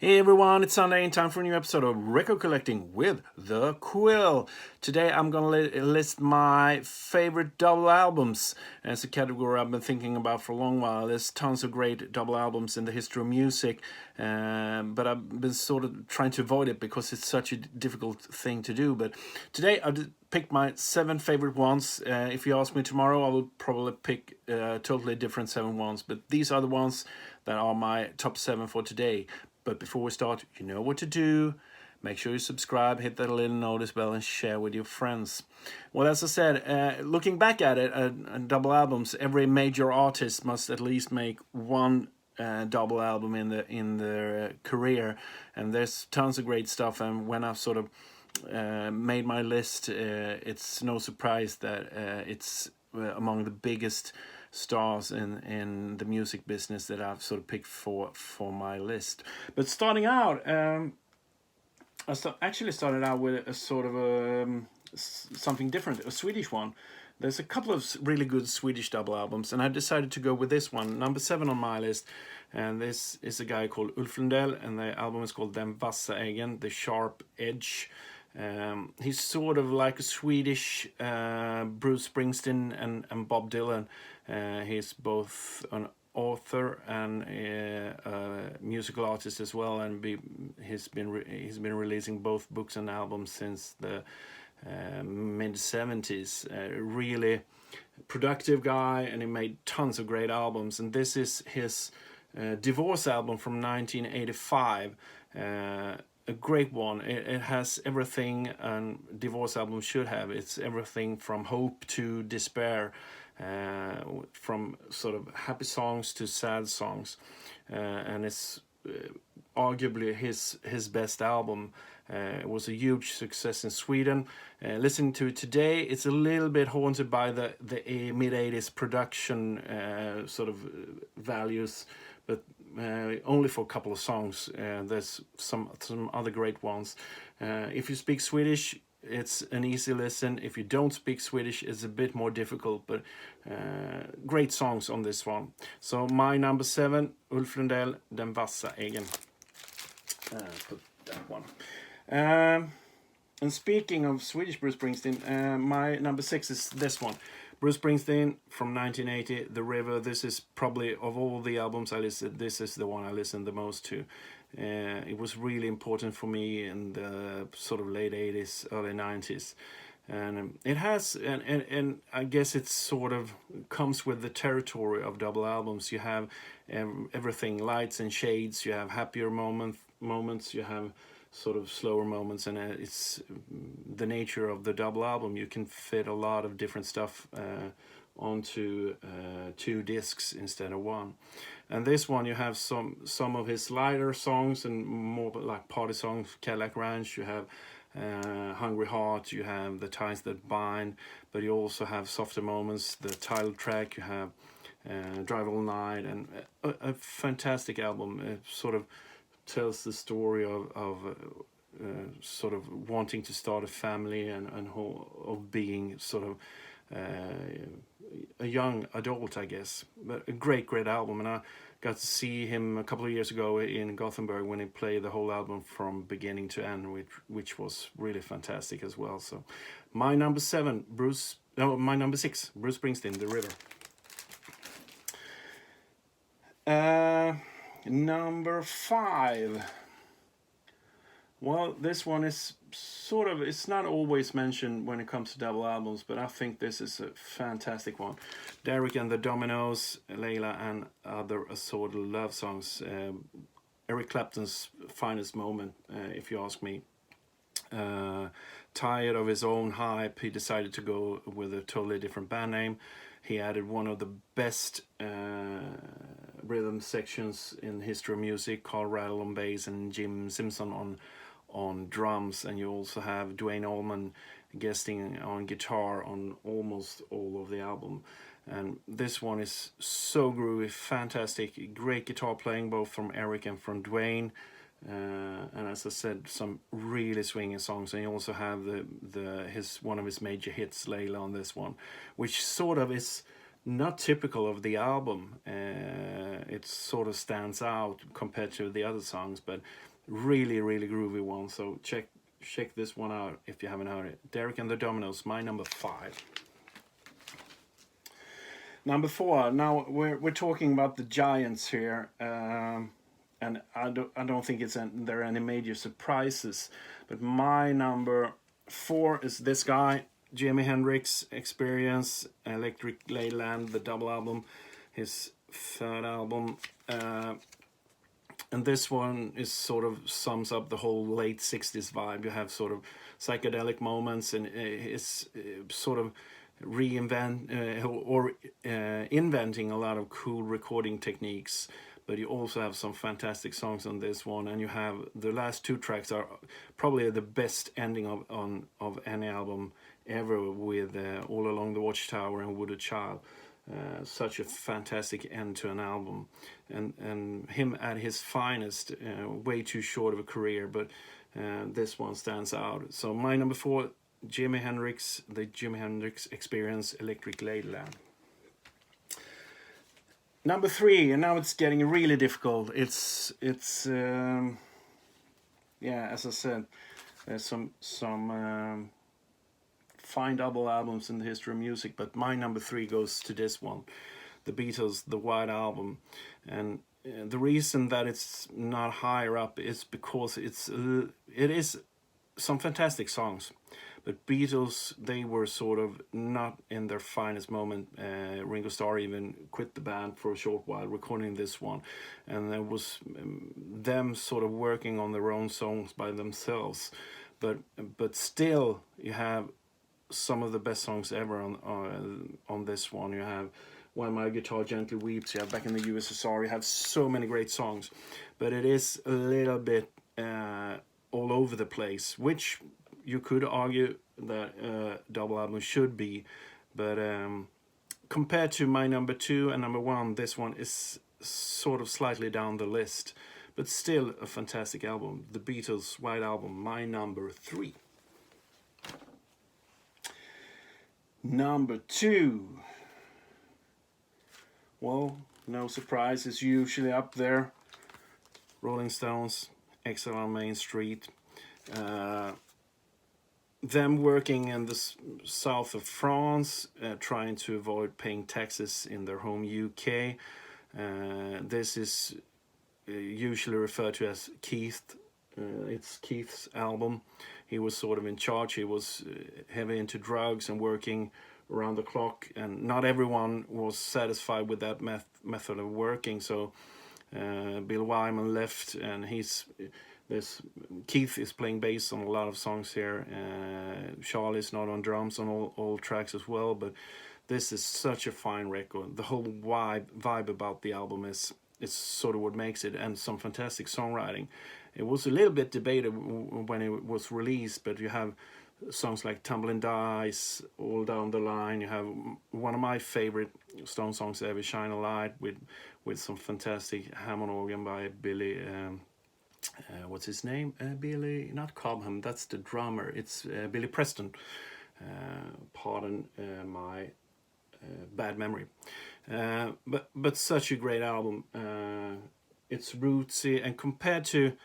Hey everyone, it's Sunday and time for a new episode of Record Collecting with the Quill. Today I'm gonna list my favorite double albums. And it's a category I've been thinking about for a long while. There's tons of great double albums in the history of music, but I've been sort of trying to avoid it because it's such a difficult thing to do. But today I picked my 7 favorite ones. If you ask me tomorrow, I will probably pick totally different 7 ones. But these are the ones that are my top 7 for today. But before we start, you know what to do. Make sure you subscribe, hit that little notice bell, and share with your friends. Well, as I said, looking back at it, double albums, every major artist must at least make one double album in their career, and there's tons of great stuff. And when I've sort of made my list, it's no surprise that it's among the biggest stars in the music business that I've sort of picked for my list. But starting out, actually started out with a sort of something different, a Swedish one. There's a couple of really good Swedish double albums, and I decided to go with this one, number 7 on my list. And this is a guy called Ulflandel, and the album is called Den vassa eggen, the sharp edge. He's sort of like a Swedish Bruce Springsteen and Bob Dylan. He's both an author and a musical artist as well, and he's been releasing both books and albums since the mid 70s. Really productive guy, and he made tons of great albums. And this is his divorce album from 1985. A great one. It has everything a divorce album should have. It's everything from hope to despair, from sort of happy songs to sad songs, and it's arguably his best album. It was a huge success in Sweden. Listening to it today, it's a little bit haunted by the mid 80s production sort of values, but only for a couple of songs. There's some other great ones. If you speak Swedish, it's an easy listen. If you don't speak Swedish, it's a bit more difficult, but great songs on this one. So my number 7, Ulflandel, Den vassa eggen. Put that one. And speaking of Swedish Bruce Springsteen, my number 6 is this one. Bruce Springsteen from 1980, The River. This is probably, of all the albums I listed, this is the one I listened the most to. It was really important for me in the sort of late 80s, early 90s. And it has, and I guess it sort of comes with the territory of double albums. You have everything, lights and shades. You have happier moments. You have sort of slower moments, and it's the nature of the double album. You can fit a lot of different stuff onto 2 discs instead of 1. And this one, you have some of his lighter songs and more like party songs, Cadillac Ranch. You have Hungry Heart. You have The Ties That Bind, but you also have softer moments, the title track. You have Drive All Night, and a fantastic album. It sort of tells the story of sort of wanting to start a family and of being sort of a young adult, I guess. But a great album, and I got to see him a couple of years ago in Gothenburg when he played the whole album from beginning to end, which was really fantastic as well. So my number 7, my number 6, Bruce Springsteen, The River. Number 5. Well, this one is sort of, it's not always mentioned when it comes to double albums, but I think this is a fantastic one. Derek and the Dominoes, Layla and Other Assorted Love Songs. Eric Clapton's finest moment, if you ask me. Tired of his own hype, he decided to go with a totally different band name. He added one of the best rhythm sections in history of music, Carl Rattle on bass and Jim Simpson on drums, and you also have Duane Allman guesting on guitar on almost all of the album. And this one is so groovy, fantastic, great guitar playing both from Eric and from Duane. And as I said, some really swinging songs, and you also have one of his major hits, Layla, on this one, which sort of is not typical of the album. It sort of stands out compared to the other songs, but really, really groovy one. So check this one out if you haven't heard it. Derek and the Dominos, my number 5. Number 4. Now we're talking about the giants here, and I don't think there are any major surprises. But my number 4 is this guy, Jimi Hendrix Experience, Electric Ladyland, the double album, his third album. And this one is sort of sums up the whole late 60s vibe. You have sort of psychedelic moments, and it's sort of inventing a lot of cool recording techniques. But you also have some fantastic songs on this one, and you have the last 2 tracks are probably the best ending of any album ever, with All Along the Watchtower and Wounded Child. Such a fantastic end to an album, and him at his finest. Way too short of a career, but this one stands out. So my number 4, Jimi Hendrix, the Jimi Hendrix Experience, Electric Ladyland. Number 3, and now it's getting really difficult. It's yeah, as I said, there's some fine double albums in the history of music, but my number 3 goes to this one, the Beatles, the White Album. And the reason that it's not higher up is because it is some fantastic songs, but Beatles, they were sort of not in their finest moment. Ringo Starr even quit the band for a short while recording this one, and it was them sort of working on their own songs by themselves, but still you have some of the best songs ever on this one. You have When My Guitar Gently Weeps, you have Back in the USSR, you have so many great songs, but it is a little bit all over the place, which you could argue that double album should be, but compared to my number 2 and number 1, this one is sort of slightly down the list, but still a fantastic album. The Beatles' White Album, my number 3. Number 2. Well, no surprise, it's usually up there. Rolling Stones, Exile on Main Street. Them working in the south of France, trying to avoid paying taxes in their home UK. This is usually referred to as Keith. It's Keith's album. He was sort of in charge. He was heavy into drugs and working around the clock, and not everyone was satisfied with that method of working. So Bill Wyman left, and Keith is playing bass on a lot of songs here. Charlie's not on drums on all tracks as well, but this is such a fine record. The whole vibe about the album is sort of what makes it, and some fantastic songwriting. It was a little bit debated when it was released, but you have songs like Tumbling Dice, All Down the Line. You have one of my favorite Stone songs ever, Shine a Light, with some fantastic Hammond organ by Billy. What's his name? Billy, not Cobham. That's the drummer. It's Billy Preston. Pardon my bad memory. But such a great album. It's rootsy, and compared to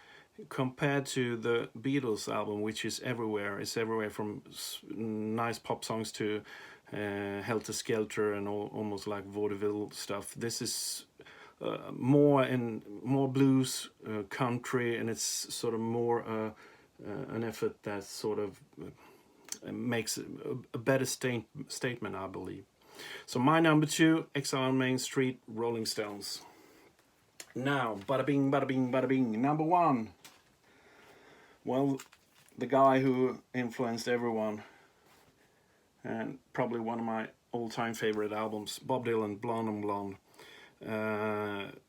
the Beatles album, which is everywhere. It's everywhere from nice pop songs to Helter Skelter and almost like vaudeville stuff. This is more blues, country, and it's sort of more an effort that sort of makes a better statement, I believe. So my number 2, Exile on Main Street, Rolling Stones. Now, bada bing, bada bing, bada bing. Number 1. Well, the guy who influenced everyone, and probably one of my all-time favorite albums, Bob Dylan, Blonde on Blonde.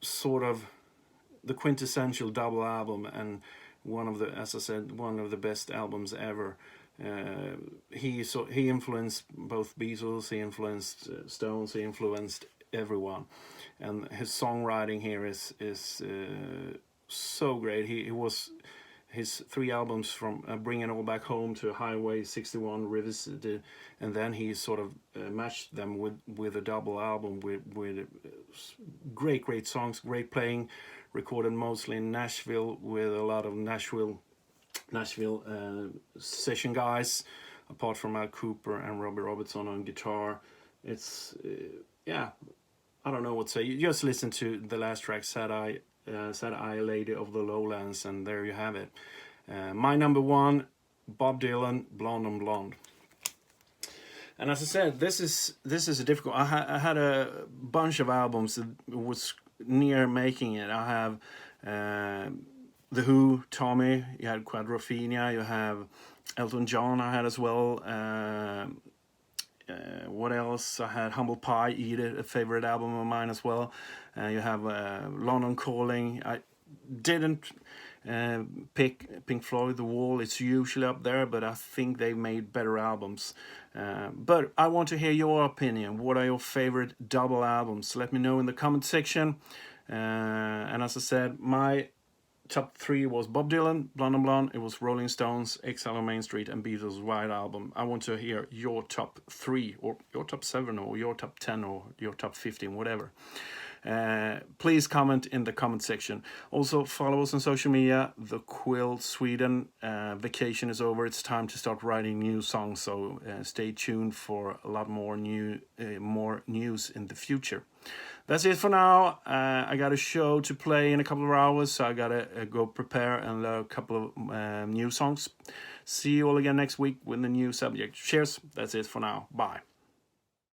Sort of the quintessential double album, and one of the, as I said, one of the best albums ever. He influenced both Beatles, he influenced Stones, he influenced everyone, and his songwriting here is so great. his 3 albums from Bring It All Back Home to Highway 61 Revisited, and then he sort of matched them with a double album with great songs, great playing, recorded mostly in Nashville with a lot of Nashville session guys, apart from Al Cooper and Robbie Robertson on guitar. It's yeah, I don't know what to say. You just listen to the last track, Sad Eye Lady of the Lowlands, and there you have it. My number 1, Bob Dylan, Blonde on Blonde. And as I said, this is a difficult. I had a bunch of albums that was near making it. I have The Who, Tommy. You had Quadrophenia. You have Elton John. I had as well. What else? I had Humble Pie, Eat It, a favorite album of mine as well. You have London Calling. I didn't pick Pink Floyd, The Wall. It's usually up there, but I think they made better albums. But I want to hear your opinion. What are your favorite double albums? Let me know in the comment section. And as I said, my top 3 was Bob Dylan, Blonde on Blonde. It was Rolling Stones, Exile on Main Street, and Beatles' White Album. I want to hear your top 3, or your top 7, or your top 10, or your top 15, whatever. Please comment in the comment section. Also, follow us on social media. The QUILL Sweden vacation is over. It's time to start writing new songs. So stay tuned for a lot more news in the future. That's it for now. I got a show to play in a couple of hours, so I gotta go prepare and learn a couple of new songs. See you all again next week with a new subject. Cheers. That's it for now. Bye.